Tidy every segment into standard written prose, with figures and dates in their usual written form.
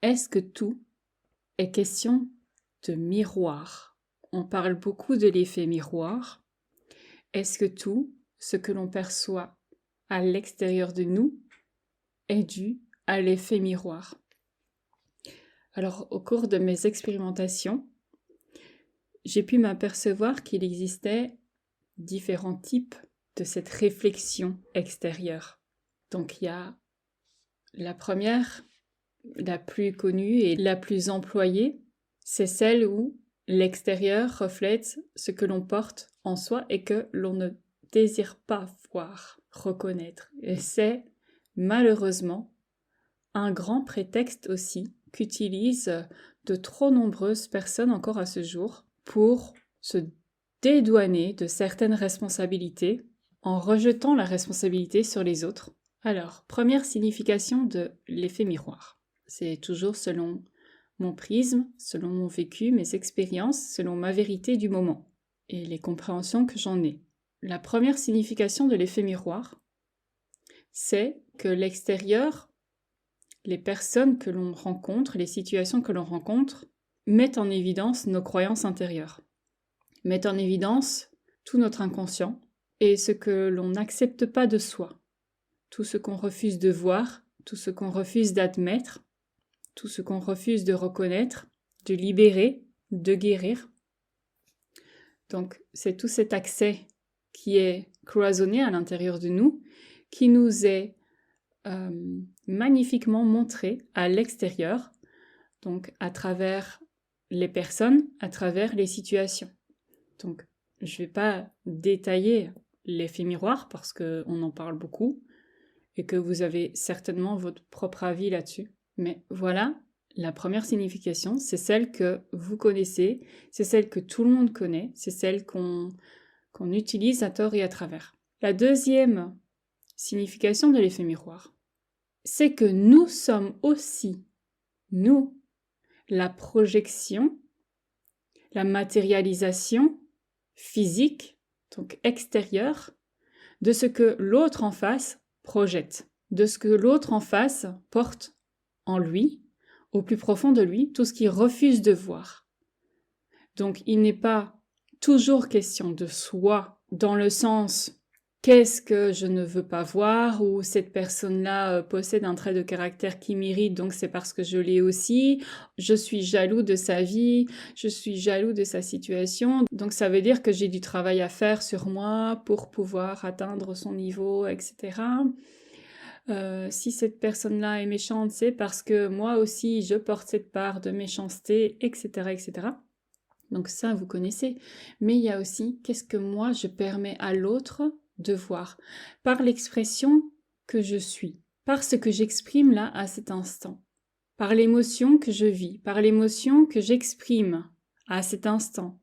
Est-ce que tout est question de miroir? On parle beaucoup de l'effet miroir. Est-ce que tout ce que l'on perçoit à l'extérieur de nous est dû à l'effet miroir? Alors, au cours de mes expérimentations, j'ai pu m'apercevoir qu'il existait différents types de cette réflexion extérieure. Donc, il y a la première, la plus connue et la plus employée, c'est celle où l'extérieur reflète ce que l'on porte en soi et que l'on ne désire pas voir, reconnaître. Et c'est malheureusement un grand prétexte aussi qu'utilisent de trop nombreuses personnes encore à ce jour pour se dédouaner de certaines responsabilités en rejetant la responsabilité sur les autres. Alors, première signification de l'effet miroir. C'est toujours selon mon prisme, selon mon vécu, mes expériences, selon ma vérité du moment et les compréhensions que j'en ai. La première signification de l'effet miroir, c'est que l'extérieur, les personnes que l'on rencontre, les situations que l'on rencontre, mettent en évidence nos croyances intérieures, mettent en évidence tout notre inconscient et ce que l'on n'accepte pas de soi, tout ce qu'on refuse de voir, tout ce qu'on refuse d'admettre, tout ce qu'on refuse de reconnaître, de libérer, de guérir. Donc c'est tout cet accès qui est cloisonné à l'intérieur de nous, qui nous est magnifiquement montré à l'extérieur, donc à travers les personnes, à travers les situations. Donc je ne vais pas détailler l'effet miroir parce qu'on en parle beaucoup et que vous avez certainement votre propre avis là-dessus. Mais voilà, la première signification, c'est celle que vous connaissez, c'est celle que tout le monde connaît, c'est celle qu'on utilise à tort et à travers. La deuxième signification de l'effet miroir, c'est que nous sommes aussi, nous, la projection, la matérialisation physique, donc extérieure, de ce que l'autre en face projette, de ce que l'autre en face porte en lui, au plus profond de lui, tout ce qu'il refuse de voir. Donc il n'est pas toujours question de soi dans le sens qu'est-ce que je ne veux pas voir ou cette personne-là possède un trait de caractère qui m'irrite, donc c'est parce que je l'ai aussi. Je suis jaloux de sa vie, je suis jaloux de sa situation. Donc ça veut dire que j'ai du travail à faire sur moi pour pouvoir atteindre son niveau, etc. Si cette personne-là est méchante, c'est parce que moi aussi je porte cette part de méchanceté, etc., etc. Donc ça, vous connaissez. Mais il y a aussi qu'est-ce que moi je permets à l'autre de voir par l'expression que je suis, par ce que j'exprime là à cet instant, par l'émotion que je vis, par l'émotion que j'exprime à cet instant,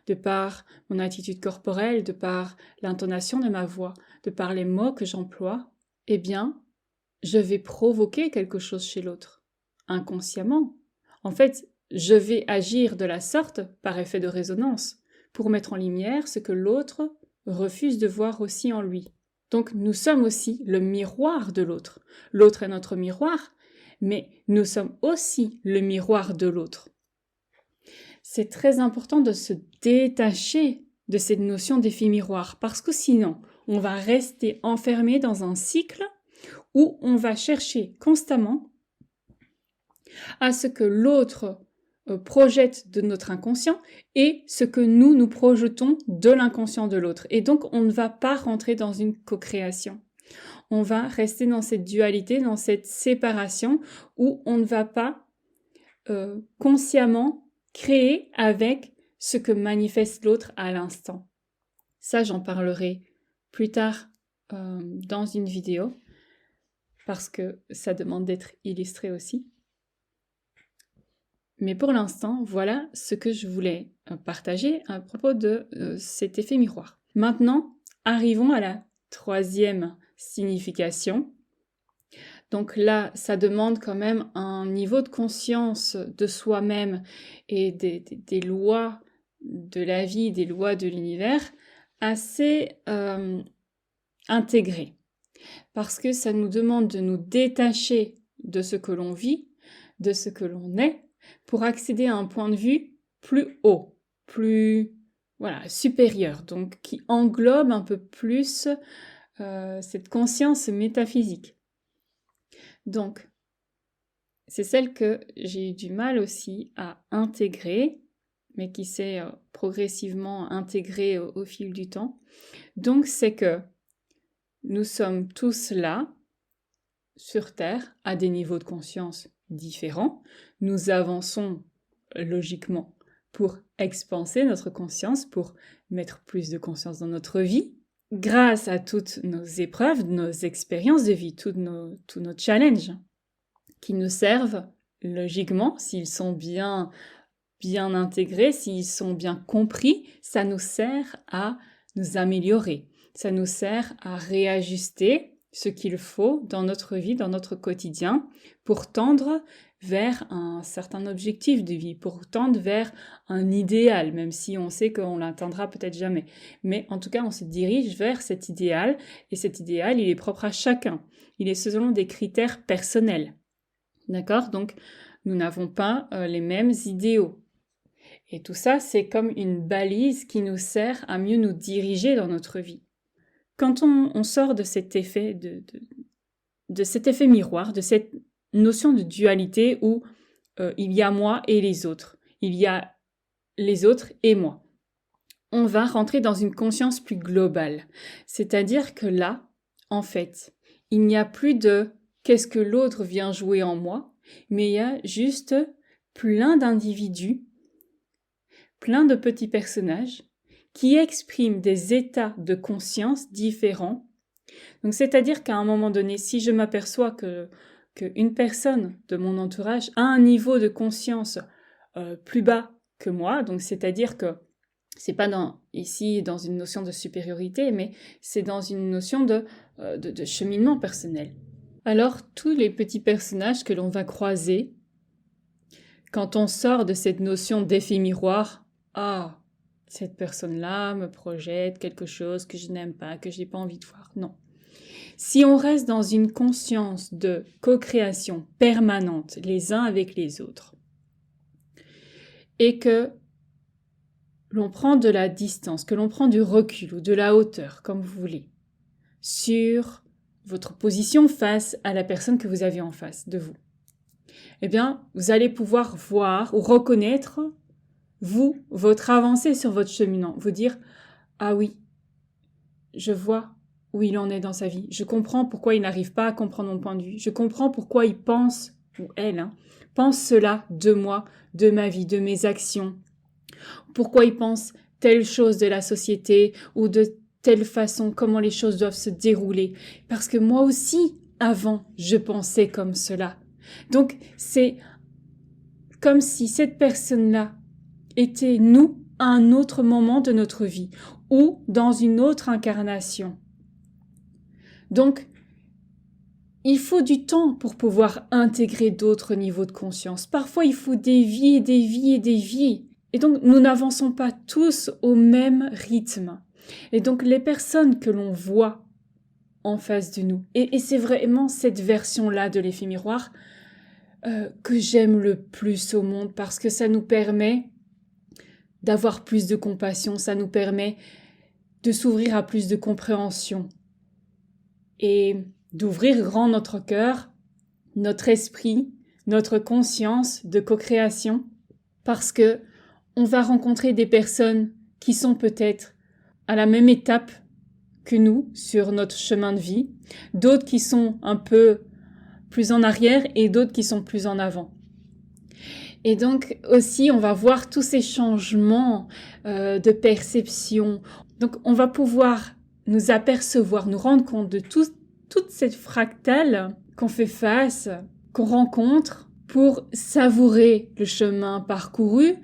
de par mon attitude corporelle, de par l'intonation de ma voix, de par les mots que j'emploie, eh bien, je vais provoquer quelque chose chez l'autre, inconsciemment. En fait, je vais agir de la sorte par effet de résonance, pour mettre en lumière ce que l'autre refuse de voir aussi en lui. Donc nous sommes aussi le miroir de l'autre. L'autre est notre miroir, mais nous sommes aussi le miroir de l'autre. C'est très important de se détacher de cette notion d'effet miroir, parce que sinon, on va rester enfermé dans un cycle où on va chercher constamment à ce que l'autre projette de notre inconscient et ce que nous projetons de l'inconscient de l'autre. Et donc, on ne va pas rentrer dans une co-création. On va rester dans cette dualité, dans cette séparation où on ne va pas consciemment créer avec ce que manifeste l'autre à l'instant. Ça, j'en parlerai plus tard dans une vidéo parce que ça demande d'être illustré aussi. Mais pour l'instant, voilà ce que je voulais partager à propos de cet effet miroir. Maintenant, arrivons à la troisième signification. Donc là, ça demande quand même un niveau de conscience de soi-même et des lois de la vie, des lois de l'univers assez intégrées. Parce que ça nous demande de nous détacher de ce que l'on vit, de ce que l'on est pour accéder à un point de vue plus haut, plus supérieur, donc qui englobe un peu plus cette conscience métaphysique. Donc, c'est celle que j'ai eu du mal aussi à intégrer, mais qui s'est progressivement intégrée au fil du temps. Donc, c'est que nous sommes tous là, sur Terre, à des niveaux de conscience différents. Nous avançons logiquement pour expanser notre conscience, pour mettre plus de conscience dans notre vie, grâce à toutes nos épreuves, nos expériences de vie, tous nos challenges, qui nous servent logiquement, s'ils sont bien intégrés, s'ils sont bien compris, ça nous sert à nous améliorer, ça nous sert à réajuster ce qu'il faut dans notre vie, dans notre quotidien, pour tendre vers un certain objectif de vie, pour tendre vers un idéal, même si on sait qu'on l'atteindra peut-être jamais. Mais en tout cas, on se dirige vers cet idéal, et cet idéal, il est propre à chacun. Il est selon des critères personnels. D'accord ? Donc, nous n'avons pas les mêmes idéaux. Et tout ça, c'est comme une balise qui nous sert à mieux nous diriger dans notre vie. Quand on sort de cet effet, de cet effet miroir, de cette notion de dualité où il y a moi et les autres, il y a les autres et moi, on va rentrer dans une conscience plus globale. C'est-à-dire que là, en fait, il n'y a plus de qu'est-ce que l'autre vient jouer en moi, mais il y a juste plein d'individus, plein de petits personnages qui expriment des états de conscience différents. Donc, c'est-à-dire qu'à un moment donné, si je m'aperçois qu'une personne de mon entourage a un niveau de conscience plus bas que moi, donc c'est-à-dire que c'est pas ici dans une notion de supériorité, mais c'est dans une notion de cheminement personnel. Alors, tous les petits personnages que l'on va croiser, quand on sort de cette notion d'effet miroir, cette personne-là me projette quelque chose que je n'aime pas, que je n'ai pas envie de voir. Non. Si on reste dans une conscience de co-création permanente les uns avec les autres, et que l'on prend de la distance, que l'on prend du recul ou de la hauteur, comme vous voulez, sur votre position face à la personne que vous avez en face de vous, eh bien, vous allez pouvoir voir ou reconnaître, votre avancée sur votre cheminement, vous dire « Ah oui, je vois où il en est dans sa vie, je comprends pourquoi il n'arrive pas à comprendre mon point de vue, je comprends pourquoi il pense, ou elle, pense cela de moi, de ma vie, de mes actions, pourquoi il pense telle chose de la société ou de telle façon, comment les choses doivent se dérouler. Parce que moi aussi, avant, je pensais comme cela. Donc, c'est comme si cette personne-là était nous à un autre moment de notre vie ou dans une autre incarnation. Donc, il faut du temps pour pouvoir intégrer d'autres niveaux de conscience. Parfois, il faut des vies et des vies et des vies. Et donc, nous n'avançons pas tous au même rythme. Et donc, les personnes que l'on voit en face de nous, et c'est vraiment cette version-là de l'effet miroir que j'aime le plus au monde, parce que ça nous permet d'avoir plus de compassion, ça nous permet de s'ouvrir à plus de compréhension et d'ouvrir grand notre cœur, notre esprit, notre conscience de co-création, parce que on va rencontrer des personnes qui sont peut-être à la même étape que nous sur notre chemin de vie, d'autres qui sont un peu plus en arrière et d'autres qui sont plus en avant. Et donc aussi, on va voir tous ces changements de perception. Donc on va pouvoir nous apercevoir, nous rendre compte de toute cette fractale qu'on fait face, qu'on rencontre, pour savourer le chemin parcouru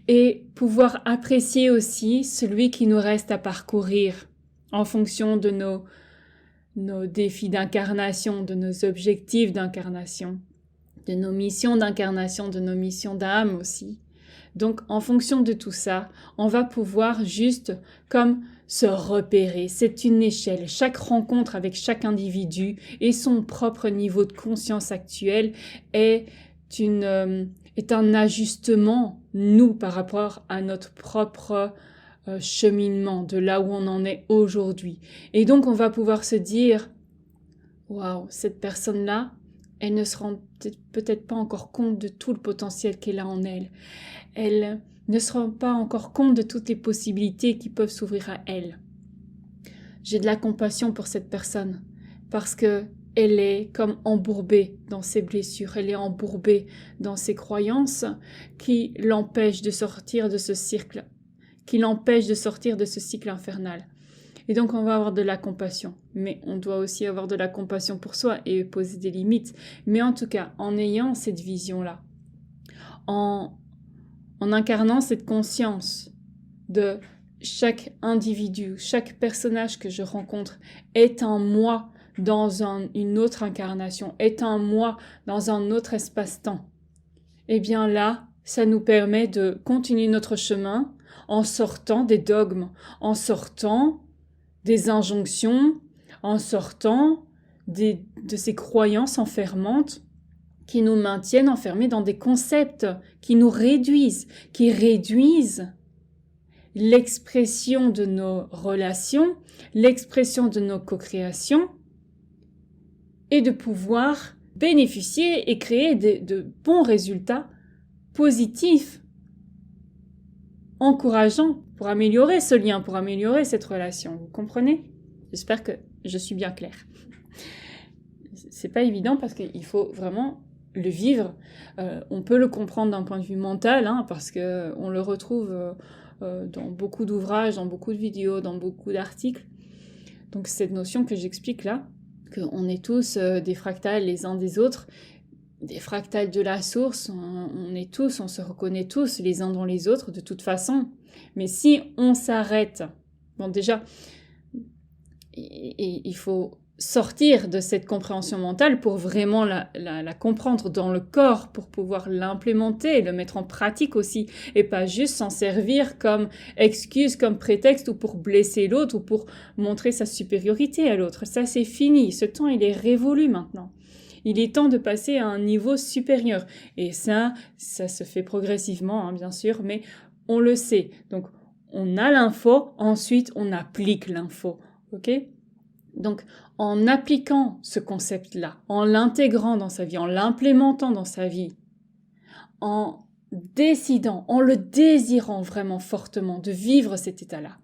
et pouvoir apprécier aussi celui qui nous reste à parcourir en fonction de nos défis d'incarnation, de nos objectifs d'incarnation, de nos missions d'incarnation, de nos missions d'âme aussi. Donc, en fonction de tout ça, on va pouvoir juste comme se repérer. C'est une échelle. Chaque rencontre avec chaque individu et son propre niveau de conscience actuel est est un ajustement, nous, par rapport à notre propre cheminement, de là où on en est aujourd'hui. Et donc, on va pouvoir se dire, waouh, cette personne-là, elle ne se rend peut-être pas encore compte de tout le potentiel qu'elle a en elle. Elle ne se rend pas encore compte de toutes les possibilités qui peuvent s'ouvrir à elle. J'ai de la compassion pour cette personne parce que elle est comme embourbée dans ses blessures, elle est embourbée dans ses croyances qui l'empêchent de sortir de ce cycle, qui l'empêchent de sortir de ce cycle infernal. Et donc on va avoir de la compassion, mais on doit aussi avoir de la compassion pour soi et poser des limites. Mais en tout cas, en ayant cette vision-là, en incarnant cette conscience de chaque individu, chaque personnage que je rencontre est un moi dans une autre incarnation, est un moi dans un autre espace-temps. Et bien là, ça nous permet de continuer notre chemin en sortant des dogmes, en sortant des injonctions, en sortant de ces croyances enfermantes qui nous maintiennent enfermés dans des concepts qui nous réduisent, qui réduisent l'expression de nos relations, l'expression de nos co-créations, et de pouvoir bénéficier et créer de bons résultats positifs, encourageants, pour améliorer ce lien, pour améliorer cette relation. Vous comprenez? J'espère que je suis bien claire. C'est pas évident parce qu'il faut vraiment le vivre. On peut le comprendre d'un point de vue mental, parce qu'on le retrouve dans beaucoup d'ouvrages, dans beaucoup de vidéos, dans beaucoup d'articles. Donc cette notion que j'explique là, qu'on est tous des fractales les uns des autres, des fractales de la source, on se reconnaît tous les uns dans les autres de toute façon. Mais si on s'arrête, bon déjà, il faut sortir de cette compréhension mentale pour vraiment la comprendre dans le corps, pour pouvoir l'implémenter, le mettre en pratique aussi, et pas juste s'en servir comme excuse, comme prétexte, ou pour blesser l'autre, ou pour montrer sa supériorité à l'autre. Ça, c'est fini. Ce temps, il est révolu maintenant. Il est temps de passer à un niveau supérieur. Et ça se fait progressivement, bien sûr, mais on le sait. Donc, on a l'info, ensuite, on applique l'info. OK ? Donc, en appliquant ce concept-là, en l'intégrant dans sa vie, en l'implémentant dans sa vie, en décidant, en le désirant vraiment fortement de vivre cet état-là,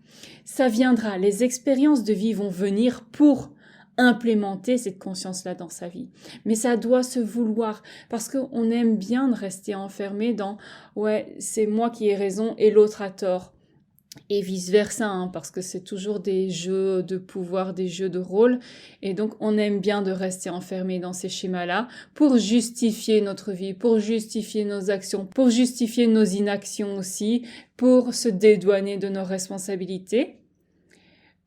ça viendra, les expériences de vie vont venir pour implémenter cette conscience-là dans sa vie. Mais ça doit se vouloir, parce qu'on aime bien de rester enfermé dans « ouais, c'est moi qui ai raison et l'autre a tort ». Et vice-versa, parce que c'est toujours des jeux de pouvoir, des jeux de rôle. Et donc, on aime bien de rester enfermé dans ces schémas-là pour justifier notre vie, pour justifier nos actions, pour justifier nos inactions aussi, pour se dédouaner de nos responsabilités,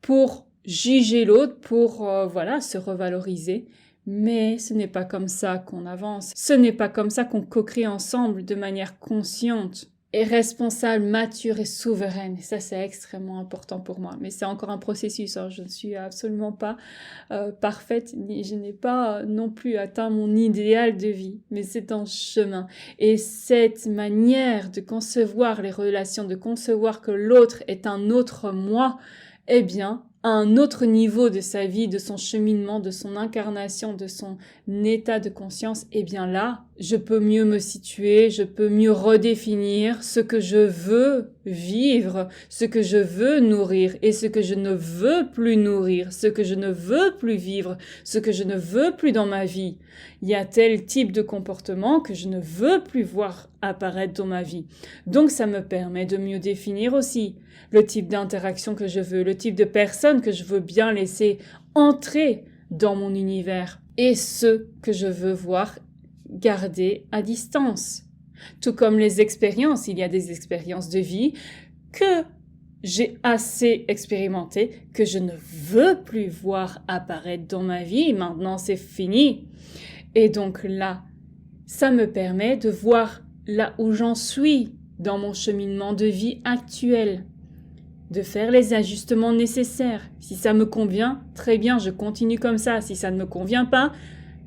pour juger l'autre, pour, se revaloriser. Mais ce n'est pas comme ça qu'on avance. Ce n'est pas comme ça qu'on co-crée ensemble de manière consciente et responsable, mature et souveraine. Et ça, c'est extrêmement important pour moi. Mais c'est encore un processus. Je ne suis absolument pas parfaite. Je n'ai pas non plus atteint mon idéal de vie. Mais c'est un chemin. Et cette manière de concevoir les relations, de concevoir que l'autre est un autre moi, eh bien, à un autre niveau de sa vie, de son cheminement, de son incarnation, de son état de conscience, eh bien là, je peux mieux me situer, je peux mieux redéfinir ce que je veux vivre, ce que je veux nourrir et ce que je ne veux plus nourrir, ce que je ne veux plus vivre, ce que je ne veux plus dans ma vie. Il y a tel type de comportement que je ne veux plus voir apparaître dans ma vie. Donc ça me permet de mieux définir aussi le type d'interaction que je veux, le type de personne que je veux bien laisser entrer dans mon univers et ceux que je veux voir garder à distance. Tout comme les expériences, il y a des expériences de vie que j'ai assez expérimentées, que je ne veux plus voir apparaître dans ma vie. Maintenant, c'est fini. Et donc là, ça me permet de voir là où j'en suis dans mon cheminement de vie actuel, de faire les ajustements nécessaires. Si ça me convient, très bien, je continue comme ça. Si ça ne me convient pas,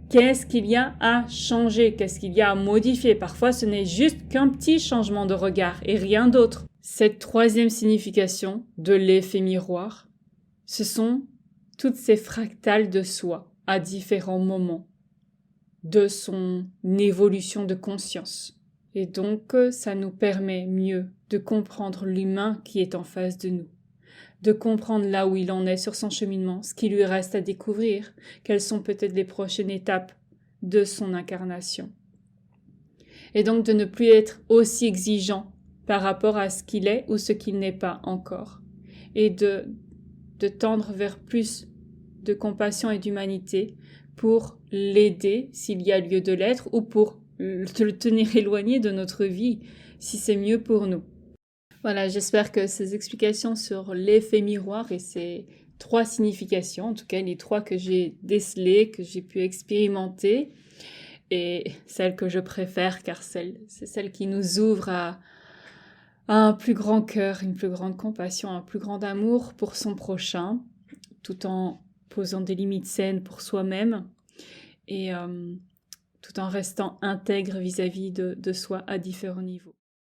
qu'est-ce qu'il y a à changer, qu'est-ce qu'il y a à modifier. Parfois, ce n'est juste qu'un petit changement de regard et rien d'autre. Cette troisième signification de l'effet miroir, ce sont toutes ces fractales de soi à différents moments de son évolution de conscience. Et donc, ça nous permet mieux de comprendre l'humain qui est en face de nous, de comprendre là où il en est sur son cheminement, ce qui lui reste à découvrir, quelles sont peut-être les prochaines étapes de son incarnation. Et donc de ne plus être aussi exigeant par rapport à ce qu'il est ou ce qu'il n'est pas encore. Et de tendre vers plus de compassion et d'humanité pour l'aider s'il y a lieu de l'être ou pour le tenir éloigné de notre vie si c'est mieux pour nous. Voilà, j'espère que ces explications sur l'effet miroir et ces 3 significations, en tout cas les 3 que j'ai décelées, que j'ai pu expérimenter, et celle que je préfère car c'est celle qui nous ouvre à un plus grand cœur, une plus grande compassion, un plus grand amour pour son prochain, tout en posant des limites saines pour soi-même et tout en restant intègre vis-à-vis de soi à différents niveaux.